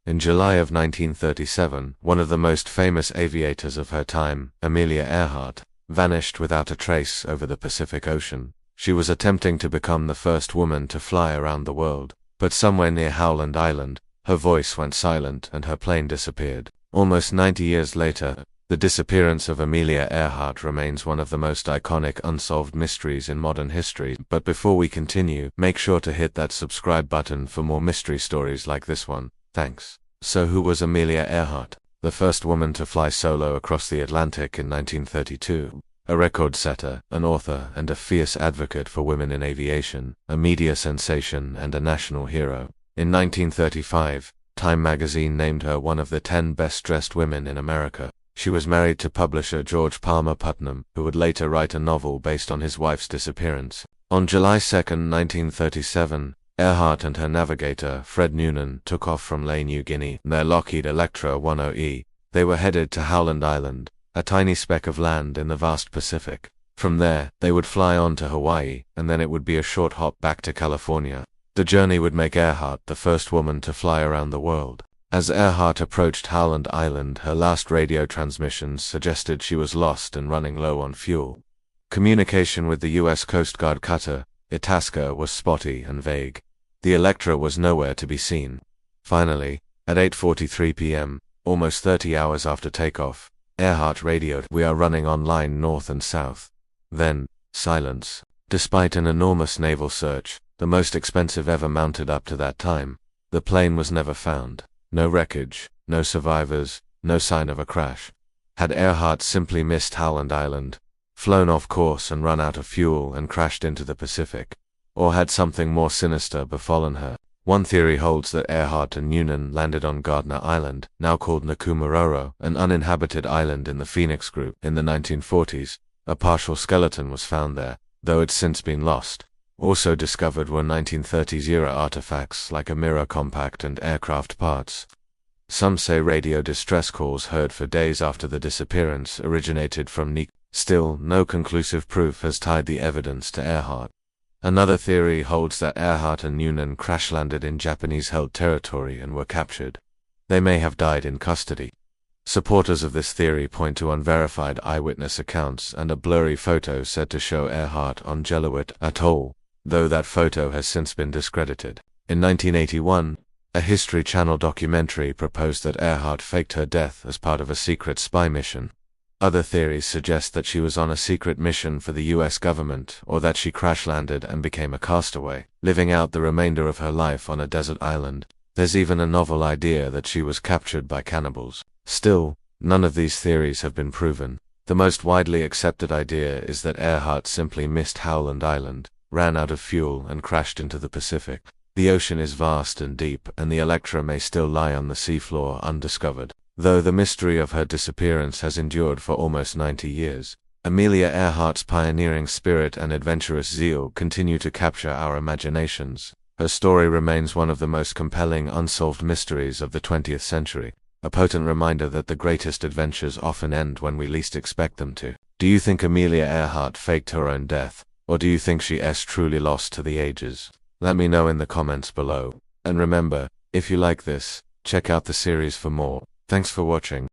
In July of 1937, one of the most famous aviators of her time, Amelia Earhart, vanished without a trace over the Pacific Ocean. She was attempting to become the first woman to fly around the world, but somewhere near Howland Island, her voice went silent and her plane disappeared. Almost 90 years later, the disappearance of Amelia Earhart remains one of the most iconic unsolved mysteries in modern history. But before we continue, make sure to hit that subscribe button for more mystery stories like this one. Thanks. So who was Amelia Earhart? The first woman to fly solo across the Atlantic in 1932. A record setter, an author, and a fierce advocate for women in aviation, a media sensation and a national hero. In 1935, Time magazine named her one of the 10 best-dressed women in America. She was married to publisher George Palmer Putnam, who would later write a novel based on his wife's disappearance. On July 2, 1937, Earhart and her navigator, Fred Noonan, took off from Lae, New Guinea, in their Lockheed Electra 10E. They were headed to Howland Island, a tiny speck of land in the vast Pacific. From there, they would fly on to Hawaii, and then it would be a short hop back to California. The journey would make Earhart the first woman to fly around the world. As Earhart approached Howland Island, her last radio transmissions suggested she was lost and running low on fuel. Communication with the U.S. Coast Guard cutter, Itasca, was spotty and vague. The Electra was nowhere to be seen. Finally, at 8:43 p.m., almost 30 hours after takeoff, Earhart radioed, "We are running on line north and south." Then, silence. Despite an enormous naval search, the most expensive ever mounted up to that time, the plane was never found. No wreckage, no survivors, no sign of a crash. Had Earhart simply missed Howland Island, flown off course and run out of fuel and crashed into the Pacific? Or had something more sinister befallen her? One theory holds that Earhart and Noonan landed on Gardner Island, now called Nkumaroro, an uninhabited island in the Phoenix Group. In the 1940s, a partial skeleton was found there, though it's since been lost. Also discovered were 1930s-era artifacts like a mirror compact and aircraft parts. Some say radio distress calls heard for days after the disappearance originated from Nik. Still, no conclusive proof has tied the evidence to Earhart. Another theory holds that Earhart and Noonan crash-landed in Japanese-held territory and were captured. They may have died in custody. Supporters of this theory point to unverified eyewitness accounts and a blurry photo said to show Earhart on Jellicoe Atoll, though that photo has since been discredited. In 1981, a History Channel documentary proposed that Earhart faked her death as part of a secret spy mission. Other theories suggest that she was on a secret mission for the US government, or that she crash-landed and became a castaway, living out the remainder of her life on a desert island. There's even a novel idea that she was captured by cannibals. Still, none of these theories have been proven. The most widely accepted idea is that Earhart simply missed Howland Island, ran out of fuel and crashed into the Pacific. The ocean is vast and deep, and the Electra may still lie on the seafloor undiscovered. Though the mystery of her disappearance has endured for almost 90 years, Amelia Earhart's pioneering spirit and adventurous zeal continue to capture our imaginations. Her story remains one of the most compelling unsolved mysteries of the 20th century, a potent reminder that the greatest adventures often end when we least expect them to. Do you think Amelia Earhart faked her own death, or do you think she is truly lost to the ages? Let me know in the comments below. And remember, if you like this, check out the series for more. Thanks for watching.